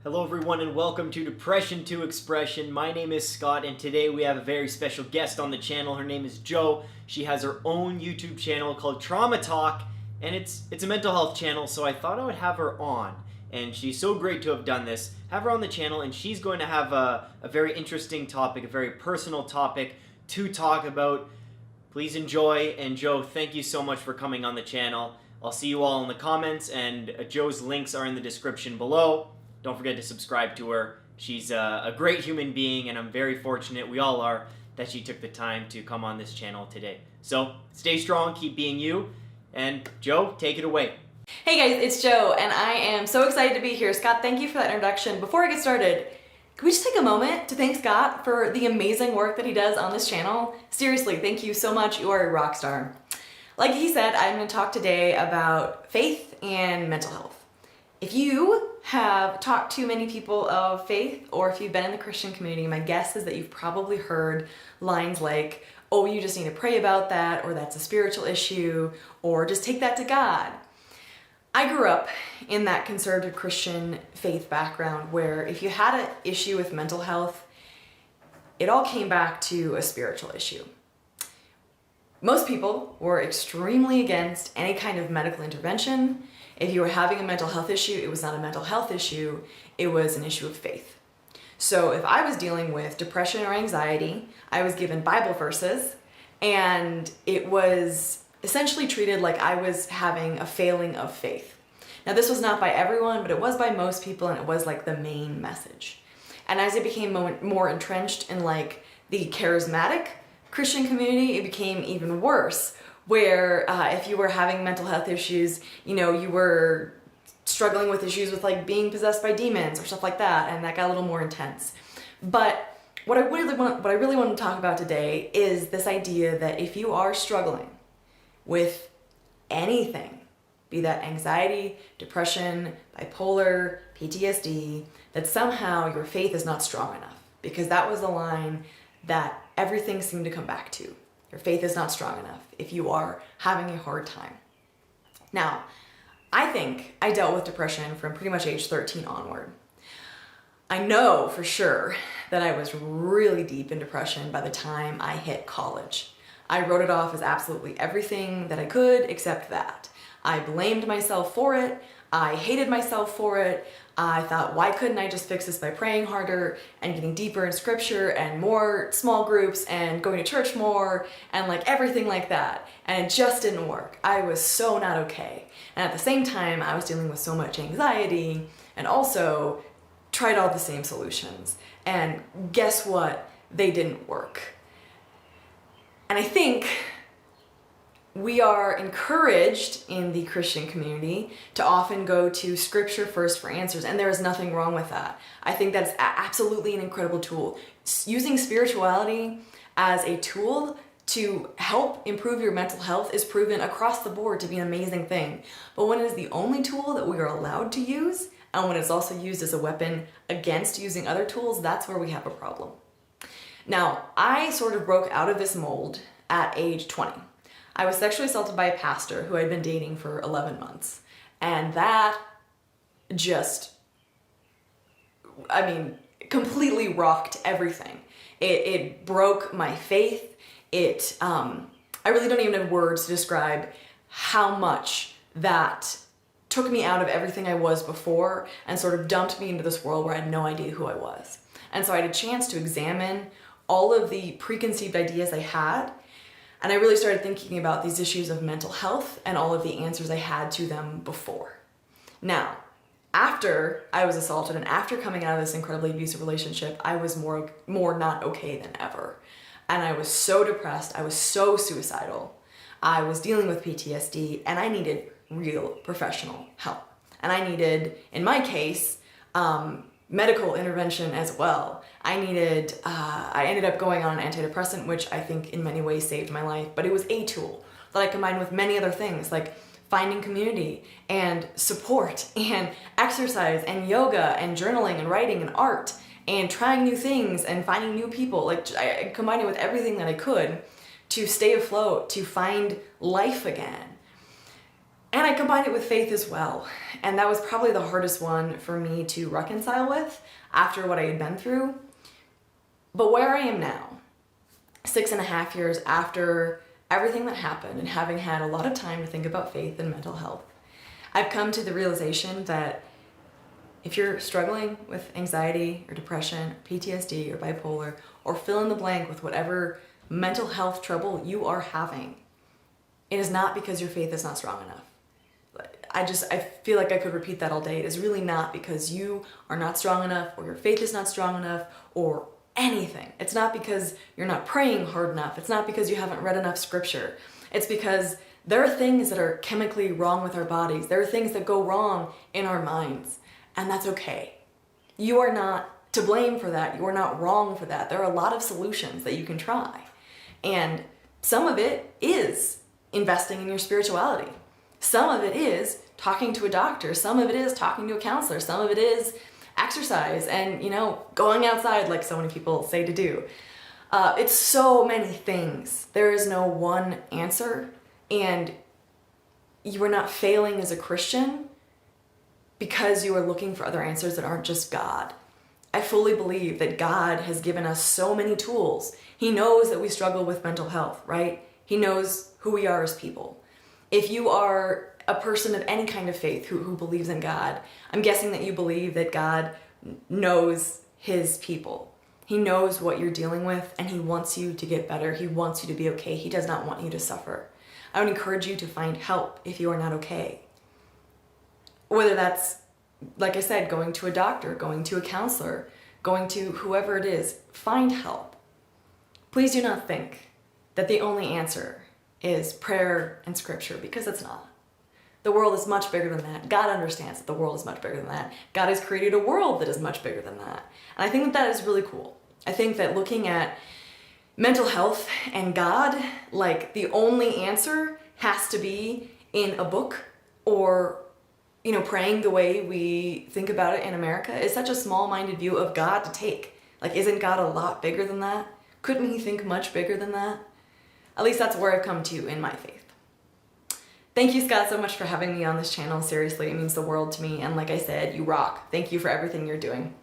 Hello, everyone, and welcome to Depression to Expression. My name is Scott, and today we have a very special guest on the channel. Her name is Jo. She has her own YouTube channel called Trauma Talk, and it's a mental health channel, so I thought I would have her on. And she's so great to have done this. Have her on the channel, and she's going to have a very interesting topic, a very personal topic to talk about. Please enjoy, and Jo, thank you so much for coming on the channel. I'll see you all in the comments, and Jo's links are in the description below. Don't forget to subscribe to her. She's a great human being, and I'm very fortunate, we all are, that she took the time to come on this channel today. So, stay strong, keep being you, and Jo, take it away. Hey guys, it's Jo, and I am so excited to be here. Scott, thank you for that introduction. Before I get started, can we just take a moment to thank Scott for the amazing work that he does on this channel? Seriously, thank you so much. You are a rock star. Like he said, I'm going to talk today about faith and mental health. If you have talked to many people of faith, or if you've been in the Christian community, my guess is that you've probably heard lines like, oh, you just need to pray about that, or that's a spiritual issue, or just take that to God. I grew up in that conservative Christian faith background where if you had an issue with mental health, it all came back to a spiritual issue. Most people were extremely against any kind of medical intervention. If you were having a mental health issue, it was not a mental health issue, it was an issue of faith. So if I was dealing with depression or anxiety, I was given Bible verses, and it was essentially treated like I was having a failing of faith. Now, this was not by everyone, but it was by most people, and it was like the main message. And as it became more entrenched in like the charismatic Christian community, it became even worse, where if you were having mental health issues, you were struggling with issues with like being possessed by demons or stuff like that, and that got a little more intense. But what I really want to talk about today is this idea that if you are struggling with anything, be that anxiety, depression, bipolar, PTSD, that somehow your faith is not strong enough, because that was the line that everything seemed to come back to. Your faith is not strong enough if you are having a hard time. Now, I think I dealt with depression from pretty much age 13 onward. I know for sure that I was really deep in depression by the time I hit college. I wrote it off as absolutely everything that I could except that. I blamed myself for it. I hated myself for it. I thought, why couldn't I just fix this by praying harder and getting deeper in scripture and more small groups and going to church more and like everything like that. And it just didn't work. I was so not okay. And at the same time, I was dealing with so much anxiety and also tried all the same solutions. And guess what? They didn't work. And I think we are encouraged in the Christian community to often go to scripture first for answers, and there is nothing wrong with that. I think that's absolutely an incredible tool. Using spirituality as a tool to help improve your mental health is proven across the board to be an amazing thing. But when it is the only tool that we are allowed to use, and when it's also used as a weapon against using other tools, that's where we have a problem. Now, I sort of broke out of this mold at age 20. I was sexually assaulted by a pastor who I'd been dating for 11 months. And that just, completely rocked everything. It broke my faith. I really don't even have words to describe how much that took me out of everything I was before and sort of dumped me into this world where I had no idea who I was. And so I had a chance to examine all of the preconceived ideas I had. And I really started thinking about these issues of mental health and all of the answers I had to them before. Now, after I was assaulted and after coming out of this incredibly abusive relationship, I was more not okay than ever. And I was so depressed, I was so suicidal. I was dealing with PTSD, and I needed real professional help. And I needed, in my case, medical intervention as well. I ended up going on an antidepressant, which I think in many ways saved my life, but it was a tool that I combined with many other things like finding community and support and exercise and yoga and journaling and writing and art and trying new things and finding new people. Like I combined it with everything that I could to stay afloat, to find life again. And I combined it with faith as well. And that was probably the hardest one for me to reconcile with after what I had been through. But where I am now, 6.5 years after everything that happened and having had a lot of time to think about faith and mental health, I've come to the realization that if you're struggling with anxiety or depression, or PTSD or bipolar, or fill in the blank with whatever mental health trouble you are having, it is not because your faith is not strong enough. I feel like I could repeat that all day. It is really not because you are not strong enough or your faith is not strong enough or anything. It's not because you're not praying hard enough. It's not because you haven't read enough scripture. It's because there are things that are chemically wrong with our bodies. There are things that go wrong in our minds, and that's okay. You are not to blame for that. You are not wrong for that. There are a lot of solutions that you can try, and some of it is investing in your spirituality. Some of it is talking to a doctor. Some of it is talking to a counselor. Some of it is exercise and, going outside like so many people say to do. It's so many things. There is no one answer, and you are not failing as a Christian because you are looking for other answers that aren't just God. I fully believe that God has given us so many tools. He knows that we struggle with mental health, right? He knows who we are as people. If you are a person of any kind of faith who believes in God, I'm guessing that you believe that God knows his people. He knows what you're dealing with, and he wants you to get better. He wants you to be okay. He does not want you to suffer. I would encourage you to find help if you are not okay. Whether that's, like I said, going to a doctor, going to a counselor, going to whoever it is, find help. Please do not think that the only answer is prayer and scripture, because it's not. The world is much bigger than that. God understands that the world is much bigger than that. God has created a world that is much bigger than that. And I think that is really cool. I think that looking at mental health and God, like the only answer has to be in a book or, praying the way we think about it in America is such a small-minded view of God to take. Like, isn't God a lot bigger than that? Couldn't he think much bigger than that? At least that's where I've come to in my faith. Thank you, Scott, so much for having me on this channel. Seriously, it means the world to me. And like I said, you rock. Thank you for everything you're doing.